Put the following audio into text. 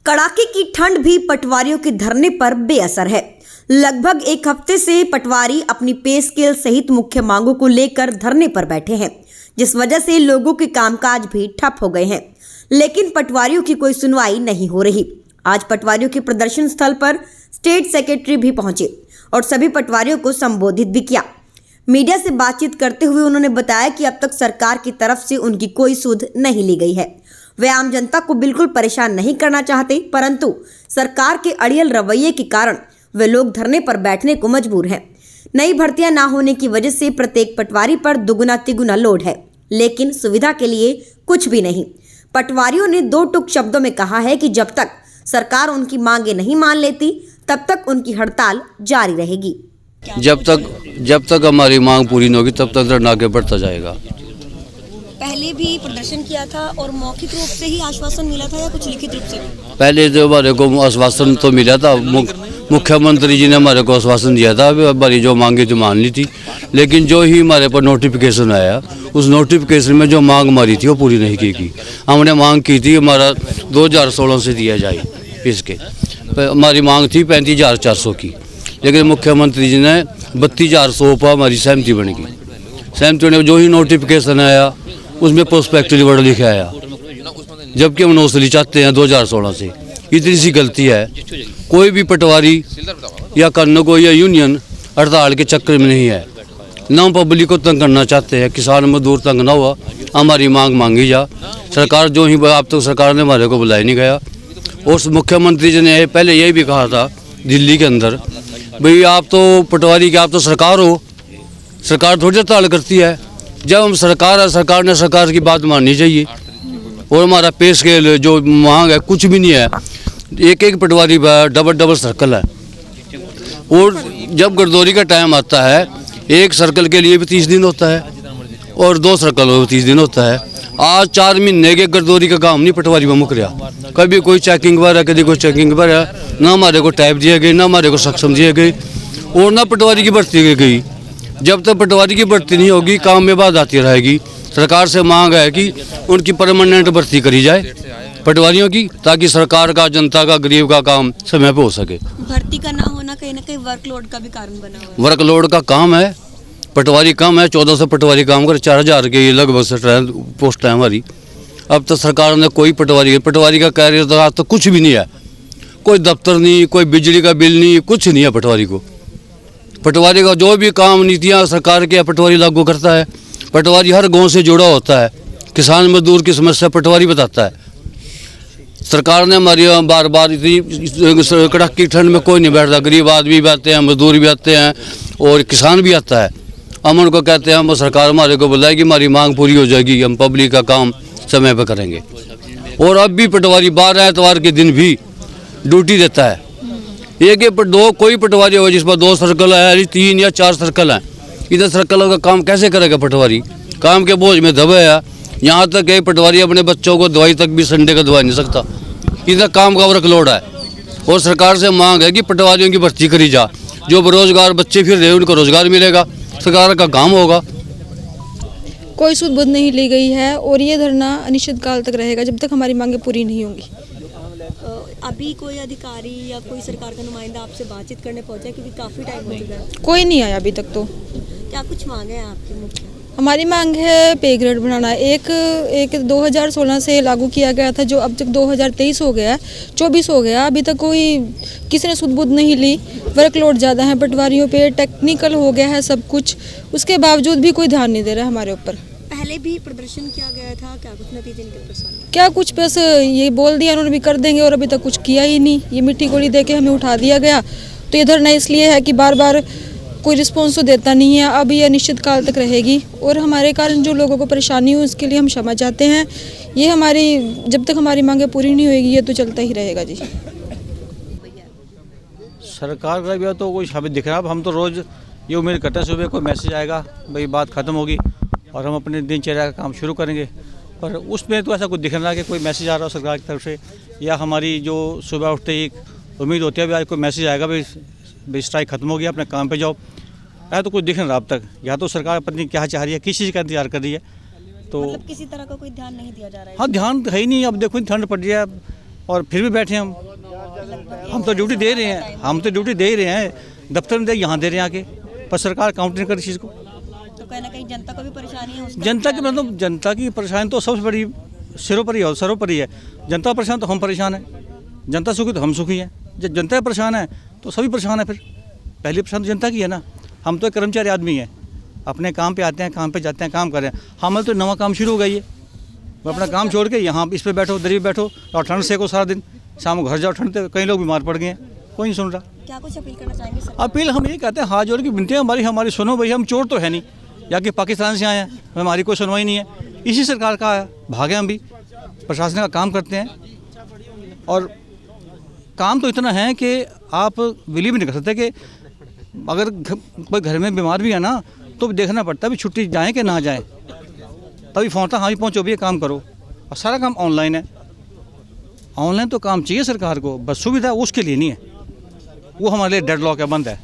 कड़ाके की ठंड भी पटवारियों के धरने पर बेअसर है। लगभग एक हफ्ते से पटवारी अपनी पे स्केल सहित मुख्य मांगों को लेकर धरने पर बैठे हैं, जिस वजह से लोगों के कामकाज भी ठप हो गए हैं। लेकिन पटवारियों की कोई सुनवाई नहीं हो रही। आज पटवारियों के प्रदर्शन स्थल पर स्टेट सेक्रेटरी भी पहुंचे और सभी पटवारियों को संबोधित भी किया। मीडिया से बातचीत करते हुए उन्होंने बताया कि अब तक सरकार की तरफ से उनकी कोई सुध नहीं ली गई है। वे आम जनता को बिल्कुल परेशान नहीं करना चाहते, परंतु सरकार के अड़ियल रवैये के कारण वे लोग धरने पर बैठने को मजबूर हैं। नई भर्तियां ना होने की वजह से प्रत्येक पटवारी पर दुगुना तिगुना लोड है, लेकिन सुविधा के लिए कुछ भी नहीं। पटवारियों ने दो टूक शब्दों में कहा है कि जब तक सरकार उनकी मांगे नहीं मान लेती तब तक उनकी हड़ताल जारी रहेगी। जब तक हमारी मांग पूरी नहीं होगी तब तक धरना आगे बढ़ता जाएगा। पहले भी प्रदर्शन किया था और मौखिक रूप से ही आश्वासन मिला था या कुछ लिखित रूप से? पहले जो हमारे को आश्वासन तो मिला था, मुख्यमंत्री जी ने हमारे को आश्वासन दिया था, हमारी जो मांगे तो मान ली थी। लेकिन जो ही हमारे पर नोटिफिकेशन आया, उस नोटिफिकेशन में जो मांग हमारी थी वो पूरी नहीं की। हमने मांग की थी हमारा 2016 से दिया जाए इसके, हमारी मांग थी 35,400 की, लेकिन मुख्यमंत्री जी ने 32,400 पर हमारी सहमति बन गई। सहमति ने जो ही नोटिफिकेशन आया उसमें प्रोस्पेक्टिव वर्ड लिखा आया, जबकि हम नौसली चाहते हैं 2016 से। इतनी सी गलती है। कोई भी पटवारी या कर्नगो या यूनियन हड़ताल के चक्कर में नहीं है। ना हम पब्लिक को तंग करना चाहते हैं, किसान मजदूर तंग ना हुआ, हमारी मांग मांगी जा। सरकार जो ही अब तक सरकार ने हमारे को बुलाया नहीं गया। और मुख्यमंत्री जी ने पहले यही भी कहा था दिल्ली के अंदर, भाई आप तो पटवारी के आप तो सरकार हो, सरकार थोड़ी हड़ताल करती है। जब हम सरकार है, सरकार ने सरकार की बात माननी चाहिए। और हमारा पे स्केल जो मांग है कुछ भी नहीं है। एक एक पटवारी पर डबल सर्कल है। और जब गर्दौरी का टाइम आता है, एक सर्कल के लिए भी 30 दिन होता है और 2 सर्कल में 30 दिन होता है। आज 4 महीने के गर्दौरी का काम नहीं पटवारी में मुक रहा। कभी कोई चेकिंग पर है, कभी कोई चेकिंग पर है। ना हमारे को टाइप दिए गए, ना हमारे को सक्षम दिए गए और ना पटवारी की भर्ती गई। जब तक पटवारी की भर्ती नहीं होगी, काम में बात आती रहेगी। सरकार से मांग है कि उनकी परमानेंट भर्ती करी जाए पटवारियों की, ताकि सरकार का, जनता का, गरीब का काम समय पे हो सके। भर्ती का ना होना कहीं ना कहीं वर्कलोड का भी कारण बना हुआ है। वर्कलोड का काम है, पटवारी कम है, 1400 पटवारी काम कर, 4000 के लगभग पोस्ट है हमारी। अब तो सरकार ने कोई पटवारी का कार्य तो कुछ भी नहीं है। कोई दफ्तर नहीं, कोई बिजली का बिल नहीं, कुछ नहीं है पटवारी को। पटवारी का जो भी काम नीतियाँ सरकार के पटवारी लागू करता है। पटवारी हर गांव से जुड़ा होता है। किसान मजदूर की समस्या पटवारी बताता है। सरकार ने हमारी बार बार इतनी कड़ाके की ठंड में कोई नहीं बैठता। गरीब आदमी भी आते हैं, मजदूर भी आते हैं और किसान भी आता है। हम उनको कहते हैं हम सरकार हमारे को बुलाएगी, हमारी मांग पूरी हो जाएगी, हम पब्लिक का काम समय पर करेंगे। और अब भी पटवारी 12 एतवार के दिन भी ड्यूटी देता है। एक दो कोई पटवारी होगा जिस पर 2 सर्कल है, 3 या 4 सर्कल हैं। इधर सर्कल का काम कैसे करेगा पटवारी? काम के बोझ में दबे है। यहाँ तक एक पटवारी अपने बच्चों को दवाई तक भी संडे का दवा नहीं सकता। इधर काम का वर्कलोड है। और सरकार से मांग है कि पटवारियों की भर्ती करी जा। जो बेरोजगार बच्चे फिर रहे उनको रोजगार मिलेगा, सरकार का काम होगा। कोई सुध बुध नहीं ली गई है और ये धरना अनिश्चित काल तक रहेगा जब तक हमारी मांगे पूरी नहीं होंगी। अभी कोई अधिकारी या कोई सरकार का नुमाइंदा आपसे बातचीत करने पहुंचा, क्योंकि काफी टाइम हो चुका है? कोई नहीं आया अभी तक। तो क्या कुछ मांगे हैं आपकी? मुख्य हमारी मांग है पे ग्रेड बनाना। एक 2016 से लागू किया गया था, जो अब तक 2023 हो गया, 24 हो गया, अभी तक कोई किसी ने सुध बुध नहीं ली। वर्कलोड ज़्यादा है पटवारियों पे, टेक्निकल हो गया है सब कुछ, उसके बावजूद भी कोई ध्यान नहीं दे रहा है हमारे ऊपर। पहले भी प्रदर्शन किया गया था, क्या कुछ नतीजे निकल सामने? क्या कुछ, बस ये बोल दिया उन्होंने भी कर देंगे और अभी तक कुछ किया ही नहीं। ये मिट्टी गोली दे के हमें उठा दिया गया। तो ये धरना इसलिए है कि बार बार कोई रिस्पॉन्स तो देता नहीं है। अब ये अनिश्चित काल तक रहेगी और हमारे कारण जो लोगों को परेशानी हो उसके लिए हम क्षमा चाहते हैं। ये हमारी जब तक हमारी मांगे पूरी नहीं होगी ये तो चलता ही रहेगा जी। सरकार का भी तो कोई साबित दिख रहा है। अब हम तो रोज़ ये उम्मीद करते हैं सुबह कोई मैसेज आएगा, भाई बात ख़त्म होगी और हम अपने दिनचर्या का काम शुरू करेंगे। पर उसमें तो ऐसा कुछ दिख रहा है कि कोई मैसेज आ रहा हो सरकार की तरफ से, या हमारी जो सुबह उठते ही उम्मीद होती है भाई आज कोई मैसेज आएगा, भाई स्ट्राइक खत्म हो गया, अपने काम पे जाओ। ऐसा तो कुछ दिख नहीं रहा अब तक। या तो सरकार पत्नी क्या चाह रही है, किस चीज़ का इंतजार कर रही है, तो मतलब किसी तरह का कोई ध्यान नहीं दिया जा रहा है? हाँ, ध्यान है ही नहीं। अब देखो ठंड पड़ रही है, और फिर भी बैठे हम तो ड्यूटी दे रहे हैं, हम तो ड्यूटी दे ही रहे हैं, दफ्तर में दे, यहाँ दे रहे हैं आके, पर सरकार काउंट नहीं कर रही चीज़ को। तो कहीं ना कहीं जनता को भी परेशानी है उसका? जनता की मतलब जनता की परेशानी तो सबसे बड़ी सिरोपरि है, सरोपरि है। जनता परेशान तो हम परेशान हैं, जनता सुखी तो हम सुखी हैं। जब जनता परेशान है तो सभी परेशान है। फिर पहली परेशान तो जनता की है ना। हम तो एक कर्मचारी आदमी हैं, अपने काम पे आते हैं, काम पे जाते हैं, काम करें। हमारा तो नवा काम शुरू हो गई है, अपना काम छोड़ के यहाँ इस पे बैठो, दरी पे बैठो और ठंड सेको सारा दिन, शाम को घर जाओ ठंड। कई लोग बीमार पड़ गए हैं, कोई नहीं सुन रहा। क्या कुछ अपील करना चाहेंगे सर? अपील हम यही कहते हैं, हाथ जोड़ की विनती है हमारी सुनो भाई, हम चोर तो है नहीं, या कि पाकिस्तान से आए हैं, हमारी कोई सुनवाई नहीं है। इसी सरकार का भागे, हम भी प्रशासन का काम करते हैं और काम तो इतना है कि आप बिलीव नहीं कर सकते कि अगर कोई घर में बीमार भी है ना तो देखना पड़ता है भी छुट्टी जाएँ कि ना जाएँ, तभी फ़ोन था हाँ भी पहुँचो भी काम करो। और सारा काम ऑनलाइन है। ऑनलाइन तो काम चाहिए सरकार को, बस सुविधा उसके लिए नहीं है, वो हमारे लिए डेडलॉक है, बंद है।